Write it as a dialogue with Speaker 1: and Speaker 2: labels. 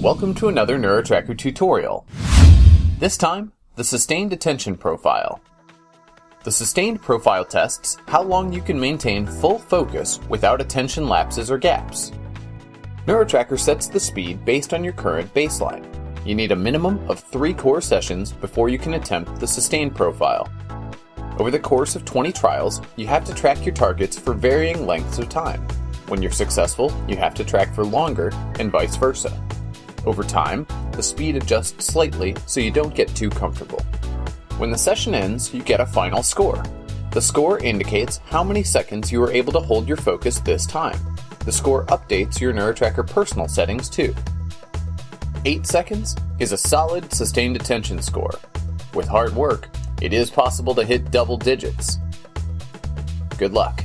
Speaker 1: Welcome to another NeuroTracker tutorial. This time, the Sustained Attention Profile. The Sustained Profile tests how long you can maintain full focus without attention lapses or gaps. NeuroTracker sets the speed based on your current baseline. You need a minimum of 3 core sessions before you can attempt the Sustained Profile. Over the course of 20 trials, you have to track your targets for varying lengths of time. When you're successful, you have to track for longer, and vice versa. Over time, the speed adjusts slightly so you don't get too comfortable. When the session ends, you get a final score. The score indicates how many seconds you were able to hold your focus this time. The score updates your NeuroTracker personal settings too. 8 seconds is a solid sustained attention score. With hard work, it is possible to hit double digits. Good luck.